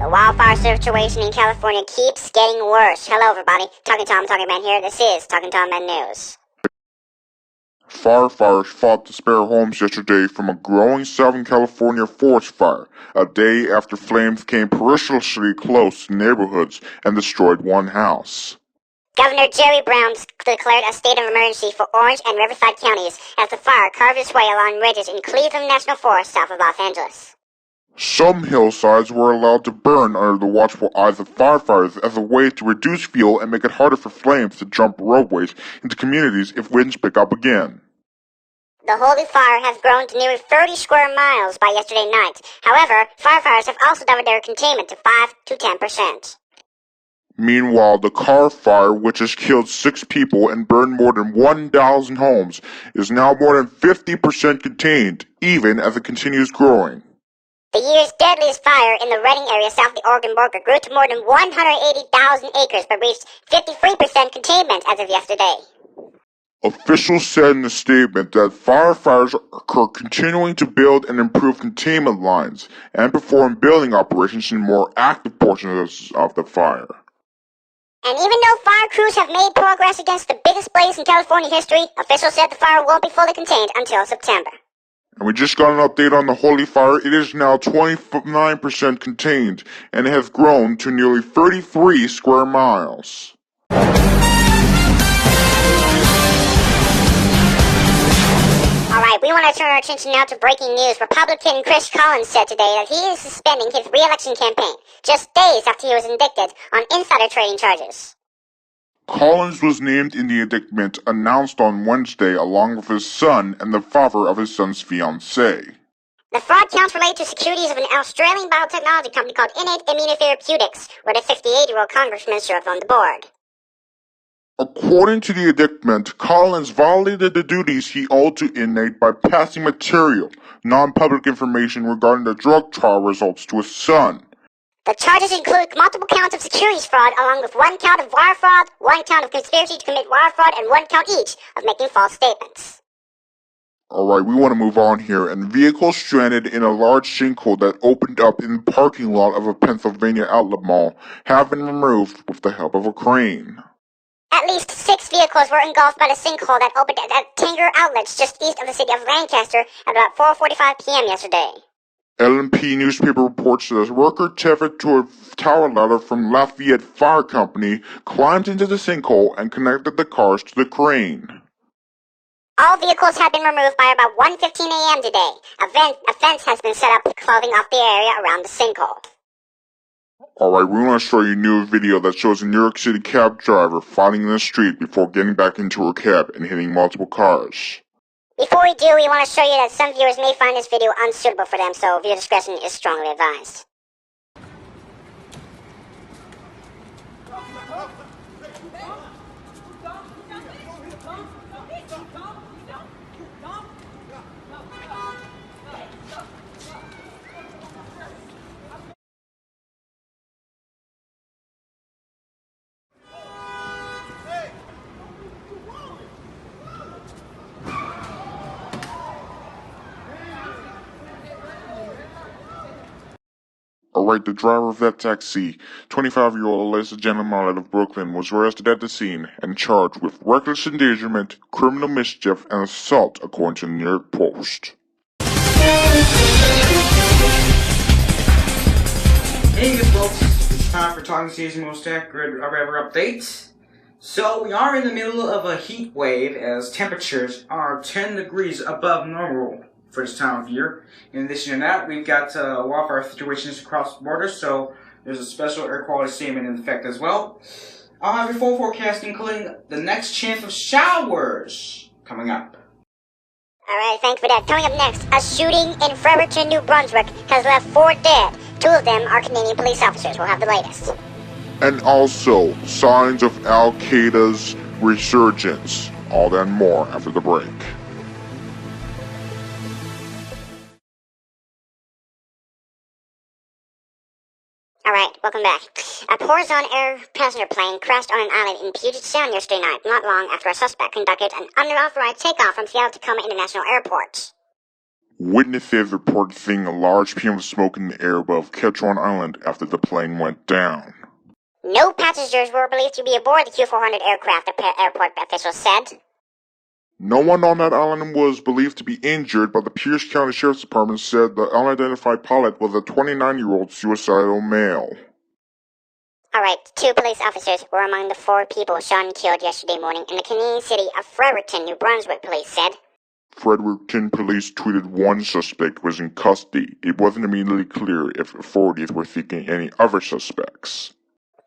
The wildfire situation in California keeps getting worse. Hello, everybody. Talking Tom, Talking Man here. This is Talking Tom Man News. Firefighters fought to spare homes yesterday from a growing Southern California forest fire, a day after flames came perilously close to neighborhoods and destroyed one house. Governor Jerry Brown declared a state of emergency for Orange and Riverside counties as the fire carved its way along ridges in Cleveland National Forest south of Los Angeles. Some hillsides were allowed to burn under the watchful eyes of firefighters as a way to reduce fuel and make it harder for flames to jump roadways into communities if winds pick up again. The holy fire has grown to nearly 30 square miles by yesterday night. However, firefighters have also doubled their containment to 5 to 10%. Meanwhile, the Carr Fire, which has killed 6 people and burned more than 1,000 homes, is now more than 50% contained, even as it continues growing. The year's deadliest fire in the Redding area south of the Oregon border grew to more than 180,000 acres but reached 53% containment as of yesterday. Officials said in a statement that firefighters are continuing to build and improve containment lines and perform building operations in more active portions of the fire. And even though fire crews have made progress against the biggest blaze in California history, officials said the fire won't be fully contained until September. And we just got an update on the Holy Fire. It is now 29% contained, and it has grown to nearly 33 square miles. Alright, we want to turn our attention now to breaking news. Republican Chris Collins said today that he is suspending his re-election campaign just days after he was indicted on insider trading charges. Collins was named in the indictment announced on Wednesday along with his son and the father of his son's fiancée. The fraud counts relate to securities of an Australian biotechnology company called Innate Immunotherapeutics, where the 58-year-old congressman served on the board. According to the indictment, Collins violated the duties he owed to Innate by passing material, non-public information regarding the drug trial results to his son. The charges include multiple counts of securities fraud along with 1 count of wire fraud, 1 count of conspiracy to commit wire fraud, and 1 count each of making false statements. Alright, we want to move on here. And vehicles stranded in a large sinkhole that opened up in the parking lot of a Pennsylvania outlet mall have been removed with the help of a crane. At least 6 vehicles were engulfed by the sinkhole that opened at Tanger Outlets just east of the city of Lancaster at about 4:45 p.m. yesterday. LMP newspaper reports that a worker tethered to a tower ladder from Lafayette Fire Company climbed into the sinkhole and connected the cars to the crane. All vehicles have been removed by about 1:15 a.m. today. A fence has been set up clothing off the area around the sinkhole. Alright, we want to show you a new video that shows a New York City cab driver fighting in the street before getting back into her cab and hitting multiple cars. Before we do, we want to show you that some viewers may find this video unsuitable for them, so viewer discretion is strongly advised. Alright, the driver of that taxi, 25-year-old Alyssa Jenna Marlett of Brooklyn, was arrested at the scene and charged with reckless endangerment, criminal mischief, and assault, according to the New York Post. Hey folks, it's time for Talking Season Most Accurate Ever updates. So we are in the middle of a heat wave as temperatures are 10 degrees above normal for this time of year. In addition to that, we've got wildfire situations across the border, so there's a special air quality statement in effect as well. I'll have your full forecast, including the next chance of showers coming up. Alright, thanks for that. Coming up next, a shooting in Fredericton, New Brunswick has left 4 dead. 2 of them are Canadian police officers. We'll have the latest. And also, signs of Al-Qaeda's resurgence. All that and more after the break. Alright, welcome back. A Horizon Air passenger plane crashed on an island in Puget Sound yesterday night, not long after a suspect conducted an unauthorized takeoff from Seattle Tacoma International Airport. Witnesses reported seeing a large plume of smoke in the air above Ketron Island after the plane went down. No passengers were believed to be aboard the Q400 aircraft, the airport officials said. No one on that island was believed to be injured, but the Pierce County Sheriff's Department said the unidentified pilot was a 29-year-old suicidal male. Alright, 2 police officers were among the 4 people shot and killed yesterday morning in the Canadian city of Fredericton, New Brunswick, police said. Fredericton police tweeted one suspect was in custody. It wasn't immediately clear if authorities were seeking any other suspects.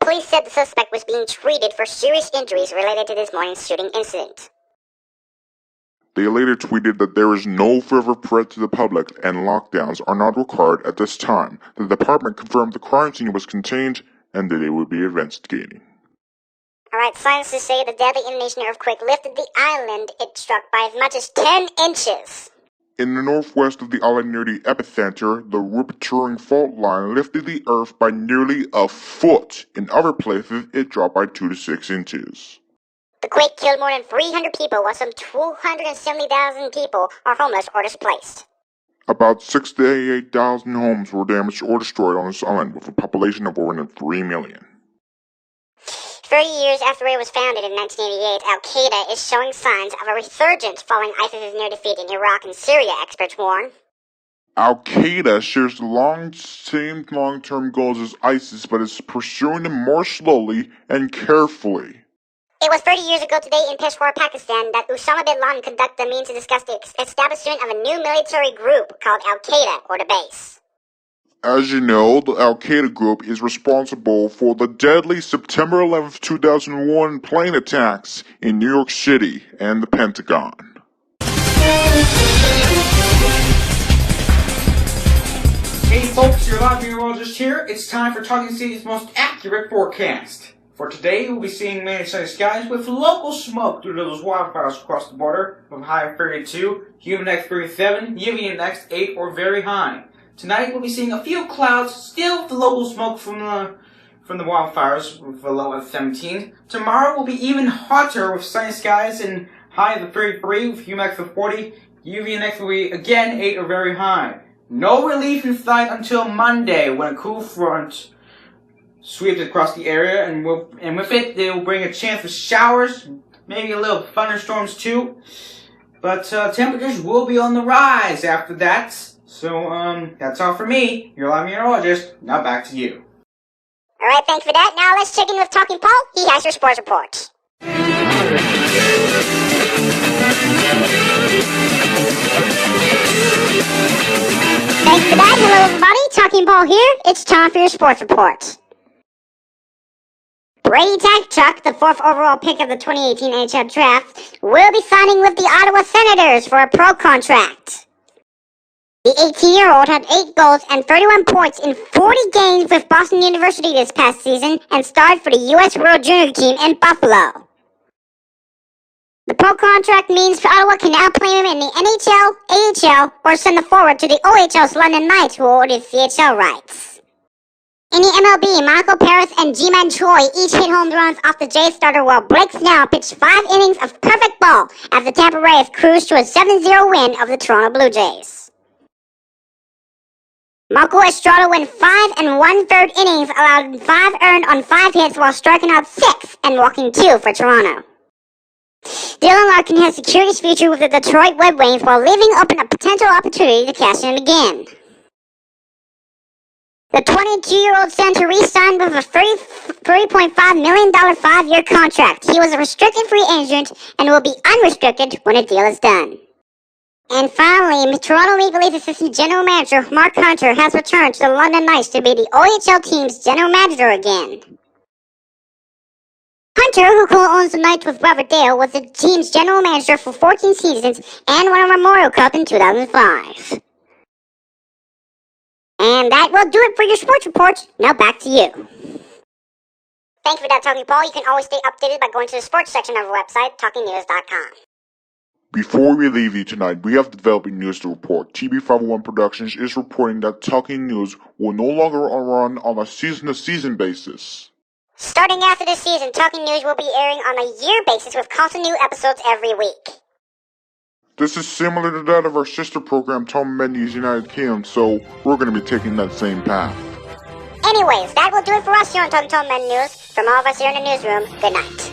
Police said the suspect was being treated for serious injuries related to this morning's shooting incident. They later tweeted that there is no further threat to the public and lockdowns are not required at this time. The department confirmed the crime scene was contained and that they would be investigating. Alright, scientists say the deadly Indonesian earthquake lifted the island it struck by as much as 10 inches. In the northwest of the island near the epicenter, the rupturing fault line lifted the earth by nearly a foot. In other places, it dropped by 2 to 6 inches. The quake killed more than 300 people, while some 270,000 people are homeless or displaced. About 68,000 homes were damaged or destroyed on this island, with a population of more than 3 million. 30 years after it was founded in 1988, Al-Qaeda is showing signs of a resurgence following ISIS's near defeat in Iraq and Syria, experts warn. Al-Qaeda shares the same long-term goals as ISIS, but is pursuing them more slowly and carefully. It was 30 years ago today in Peshawar, Pakistan, that Osama bin Laden conducted a meeting to discuss the establishment of a new military group called Al-Qaeda, or the base. As you know, the Al-Qaeda group is responsible for the deadly September 11, 2001 plane attacks in New York City and the Pentagon. Hey folks, your live meteorologist here. It's time for Talking City's most accurate forecast. For today, we'll be seeing mainly sunny skies with local smoke due to those wildfires across the border, with a high of 32, UV index 37, UV index 8 or very high. Tonight, we'll be seeing a few clouds, still with the local smoke from the wildfires, with a low of 17. Tomorrow will be even hotter with sunny skies and high of 33 with UV index of 40. UV index will be again 8 or very high. No relief in sight until Monday, when a cool front sweeps across the area, and with it, they will bring a chance of showers, maybe a little thunderstorms too. But temperatures will be on the rise after that. So, that's all for me, your live meteorologist. Now back to you. Alright, thanks for that. Now let's check in with Talking Paul. He has your sports report. Thanks for that. Hello everybody, Talking Paul here. It's time for your sports report. Brady Tkachuk, the 4th overall pick of the 2018 NHL Draft, will be signing with the Ottawa Senators for a pro contract. The 18-year-old had 8 goals and 31 points in 40 games with Boston University this past season and starred for the U.S. World Junior team in Buffalo. The pro contract means Ottawa can now play him in the NHL, AHL, or send the forward to the OHL's London Knights, who will order the CHL rights. In the MLB, Michael Paris and Ji-Man Choi each hit home runs off the Jays starter, while Blake Snell pitched 5 innings of perfect ball as the Tampa Rays cruised to a 7-0 win of the Toronto Blue Jays. Marco Estrada went 5 1/3 innings, allowed 5 earned on 5 hits while striking out 6 and walking 2 for Toronto. Dylan Larkin has secured his future with the Detroit Red Wings while leaving open a potential opportunity to cash in again. The 22-year-old center re-signed with a $3.5 million 5-year contract. He was a restricted free agent and will be unrestricted when a deal is done. And finally, Toronto Maple Leafs assistant general manager Mark Hunter has returned to the London Knights to be the OHL team's general manager again. Hunter, who co-owns the Knights with Robert Dale, was the team's general manager for 14 seasons and won a Memorial Cup in 2005. And that will do it for your sports report. Now back to you. Thank you for that, Talking Paul. You can always stay updated by going to the sports section of our website, talkingnews.com. Before we leave you tonight, we have developing news to report. TB501 Productions is reporting that Talking News will no longer run on a season-to-season basis. Starting after this season, Talking News will be airing on a year basis with constant new episodes every week. This is similar to that of our sister program, Tom Mendy's United Kingdom, so we're going to be taking that same path. Anyways, that will do it for us here on Tom Men News. From all of us here in the newsroom, good night.